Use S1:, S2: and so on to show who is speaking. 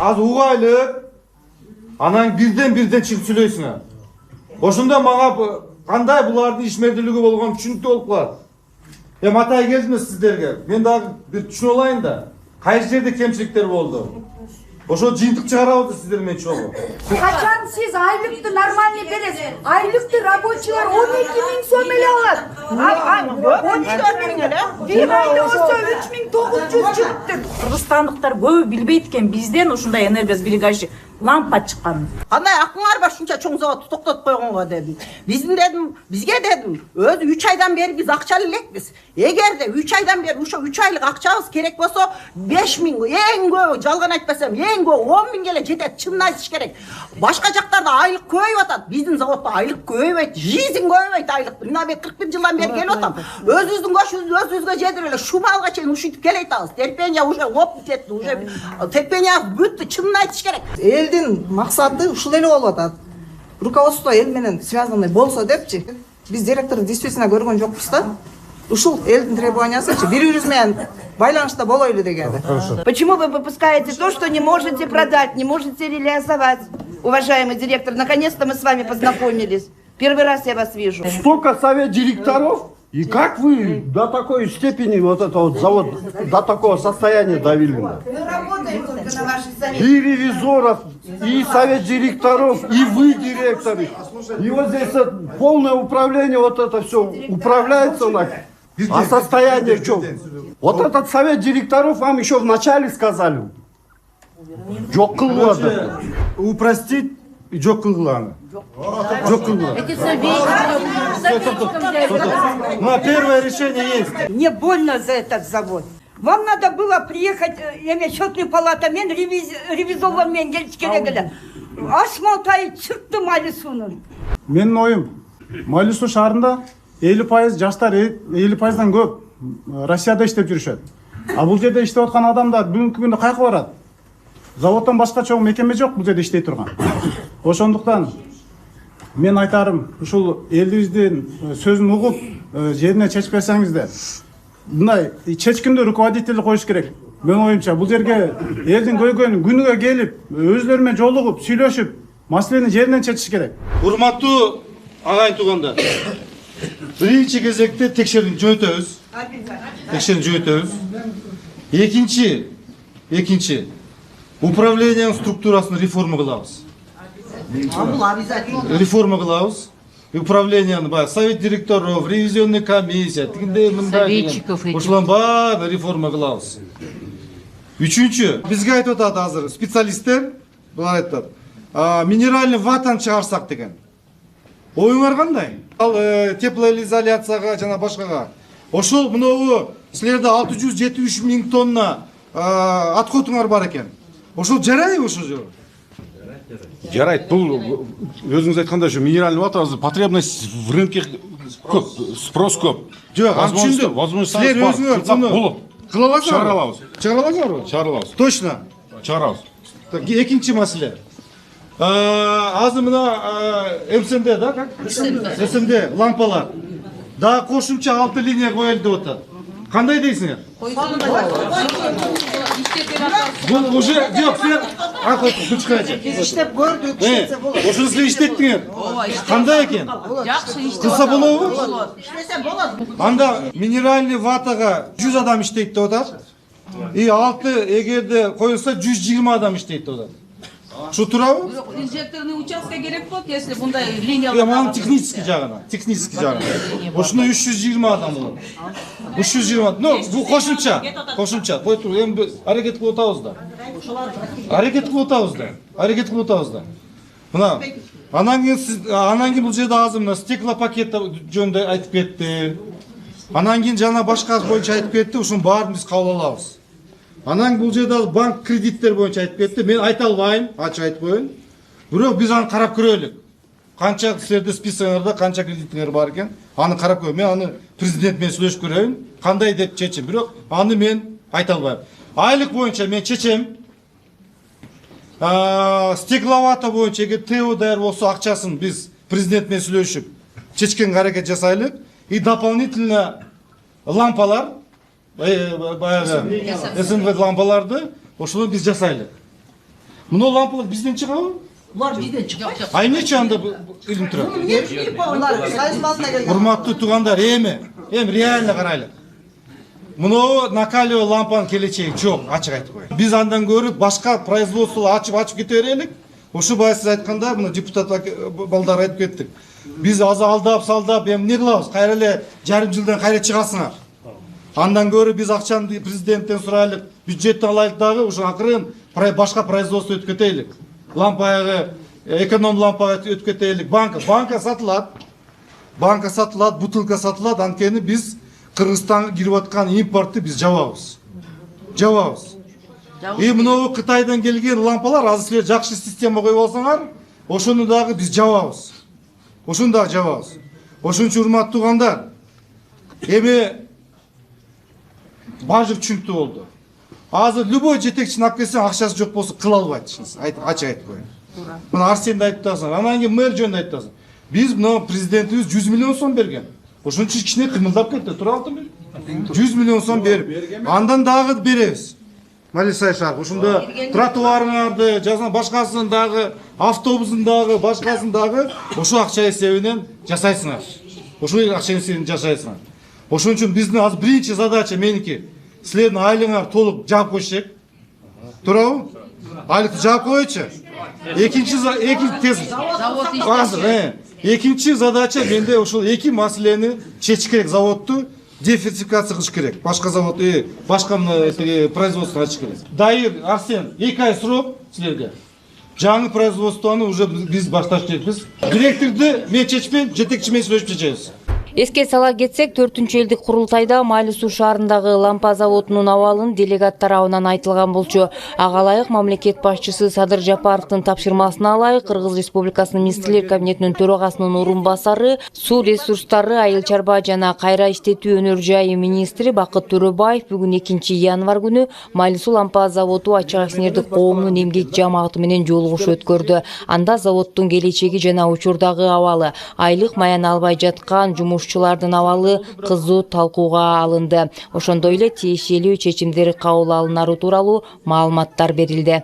S1: аз угайлы. Анан бирден чыгып сүйлөйсүң. Ошондо мага кандай булардын ишмердүүлүгү болгон түшүнүктүү болуп калат. Матай келдим сиздерге. Мен дагы бир түшүнүп алайын да. Кайсы жерде кемчиликтер болду? Ошо жыйынтык чыгарабыз сиздер менен чогуу.
S2: Качан сиз айлыкты нормальный бересиз? Айлыкты рабочийлар 12.000 сом эле алат.
S3: 14.000 эле.
S2: Бир айда болсо 3.900 чыктыр.
S3: Кыргызстандыктар көбү билбейт экен бизден ушундай энергосберегающий лампа чыкканын.
S4: Кандай акыңар бар ушунча чоң заводду токтотуп койгонго дедим. Бизге дедим, өзү 3 айдан бери биз акчалуу элекпиз. Эгерде 3 айдан бери ошо 3 айлык акчабыз керек болсо 5.000, эң көп жалган айтпасам, эң көп 10.000 эле жетет, чынын айтыш керек. Башка жактарда айлык көбөйүп атат. Биздин заводдо айлык көбөйбөйт, жизнь көбөйбөйт айлык. Мына мен 41 жылдан бери келип атам. Өзүбүздүн көчүбүздү өзүбүзгө жедирип эле шу балга чейин ушинтип келет атабыз. Терпение уже лопнуп кетти, уже терпение бүттү, чынын айтыш керек.
S5: Элдин максаты ушул эле болуп атат. Руководство эл менен связанный болсо депчи. Биз директорду действительно көргөн жокпуз да. Ушул элдин требованиясычы бири-бирибиз менен байланышта болойлу дегенди.
S2: Почему вы выпускаете то, что не можете продать, не можете реализовать? Уважаемый директор, наконец-то мы с вами познакомились. Первый раз я вас вижу.
S6: Столько совет директоров, и как вы до такой степени вот это вот завод, до такого состояния довели?
S2: Мы работаем только на вашей совете.
S6: И ревизоров, и совет директоров, и вы директоры. И вот здесь полное управление, вот это все управляется у нас. А состояние в чем? Вот этот совет директоров вам еще в начале сказали. Жок кылды.
S1: Упростить и жок кылгыланы. Жок кылгыланы.
S2: Эти советники.
S1: Ну, первое решение есть.
S2: Мне больно за этот завод. Вам надо было приехать, счетная палата, мен ревизорлармен келиш керек эле. Асмалтай чыкты Малисунун.
S7: Менин оюм, Малису шаарында 50% жаштар 50%дан көп Россияда иштеп жүрүшөт. А бул жерде иштеп аткан адамдар бүгүнкү күндө кайка барат? Заводдон башка чоң мекеме жок бул жерде иштей турган. Ошондуктан мен айтарым, ушул элибиздин сөзүн угуп, жерине чечип берсеңиздер. Мындай чечкиндүү руководитель коюш керек. Мен оюмча бул жерге элдин көйгөнүн күнүгө келип, өзлөрү менен жолугуп, сүйлөшүп, маселени жеринен чечиш керек.
S1: Урматтуу агайын туугандар. Биринчи кезекте текшерүүнү жөнөтөбүз. Экинчи управлениянын структурасын реформа кылабыз. Реформа кылабыз. Управлениянын совет директоров, ревизионный комиссия, тигиндей мындай ушулардын баарын реформа кылабыз. Үчүнчү, бизге айтып атат азыр специалисттер, булар айтат. Минеральный ватаны чыгарсак деген. Оюңар кандай? Ал теплоизоляцияга жана башкага. Ошол мынабу силерде 673 000 тонна отходуңар бар экен. Ошол жарайбы ошол жер?
S8: Жарайт. Бул өзүңүз айткандай ушу минеральный вата потребность в рынке көп, спрос көп.
S1: Жок, аны түшүндүм. Силер өзүңөр буну кыла аласызбы? Чыгара аласызбы?
S8: Чыгара алабыз.
S1: Точно.
S8: Чыгарабыз.
S1: Экинчи маселе. Азыр мына МСМД да, как? СМД лампалар. Да кошумча 6 линия коюлду деп атат. Кандай дейсиңер? Бул уже жок, сен кычкырачы.
S5: Биз иштеп көрдүк, иштесе болот.
S1: Ошону силер иштеттиңер. Кандай экен?
S3: Жакшы иштеп.
S1: Кылса болобу?
S4: İşlese bolot.
S1: Анда минеральный ватага 100 адам иштейт деп атат. И 6 эгерде коюлса 120 адам иштейт деп атат. Шу туурабы?
S3: Инжекторный участка керек болот, если мындай линия.
S1: Мага технический жагына. Ошондо 320 адам болот. 320. Ну, бул кошумча. Кой тур, эми аракет кылып атабыз да. Мына анан кийин бул жерде азыр мына стеклопакет жөнүндө айтып кетти. Анан кийин жана башка боюнча айтып кетти, ушунун баарын биз кабыл алабыз. Анан бул жерде банк кредиттер боюнча айтып кетти. Мен айта албайм, ачык айтып коеюн. Бирок биз аны карап көрөлүк. Канча силерде списогуңарда канча кредитиңер бар экен, аны карап көрөм. Мен аны президент менен сүйлөшүп көрөйүн. Кандай деп чечим, бирок аны мен айта албайм. Айлык боюнча мен чечем. Стекловата боюнча эгер ТО даяр болсо акчасын биз президент менен сүйлөшүп чечкенге аракет жасайлык. И дополнительно лампалар баягы СНВ лампаларды ошону биз жасайлык. Мына лампалар бизден чыгабы?
S4: Булар бизден чыкпайт.
S1: Ай нече анда илим турат?
S5: Булар союз алдына келген.
S1: Урматтуу туугандар, эми реально карайлы. Мына накалио лампанын келечеги жок, ачык айтып коеюн. Биз андан көрүп башка производство ачып кете берелик. Ошо байсыз айтканда, мына депутат балдар айтып кеттик. Биз азы алдап, эми эмне кылабыз? Кайра эле жарым жылдан кайра чыгасыңар. Андан көрүп биз акчаны президенттен сурайлык, бюджеттен алайлык дагы, ошо акырын башка производство өтүп кетелик. Лампага, эконом лампага өтүп кетелик. Банка сатылат. Бутылка сатылат. Анткени биз Кыргызстанга кирип аткан импортты биз жабабыз. Мына Кытайдан келген лампалар азыр силер жакшы система коюп алсаңар, ошону дагы биз жабабыз. Ошону үчүн урматтуу туугандар, эми бажы түшүнүктүү болду. Азыр любой жетекчини алып келсең, акчасы жок болсо кыла албайт, ачык айтып коеюн. Мына Арсенди айтып анан кийин мэр жөнүндө айтып Биз мына президентибиз 100 миллион сом берген. Ошон үчүн кичине кыймылдап кетти. Тура алтын 100 миллион сом берип, андан дагы беребиз. Малисай шаар, ошондо тротуарыңарды, жазган башкасын дагы, автобусын дагы, башкасын дагы ошо акча эсебинен жасайсыңар. Ошон үчүн биздин азыр биринчи задача меники, силердин айлыгыңар толук жаап коюш керек. Туурабы? Айлыкты жаап койчу. Экинчи задача менде ошол эки маселени чечиш керек. Заводду диверсификация кылыш керек. Башка завод, башка производство ачыш керек. Дайыр, Арсен, 2 ай срок силерге. Жаңы производствону уже биз башташ керекпиз. Директорду мен чечпейм, жетекчи менен сүйлөшүп чечебиз.
S9: Эске сала кетсек, 4-элдик курултайда Майли суу шаарындагы лампа заводунун абалын делегат тарабынан айтылган болчу. Ага ылайык мамлекет башчысы Садыр Жапаровдун тапшырмасына ылайык Кыргыз Республикасынын министрлер кабинетинин төрагасынын орун басары, суу ресурстары, айыл чарба жана кайра иштетүү өнөр жайы министри Бакыт Төрөбаев бүгүн 2-январь күнү Майли суу лампа заводу ачык акционердик коомунун эмгек жамааты менен жолугушуу өткөрдү. Анда заводдун келечеги жана учурдагы абалы, айлык маяна албай жаткан жумушчулардын абалы кызуу талкууга алынды. Ошондой эле тиешелүү чечимдер кабыл алынары тууралуу маалыматтар берилди.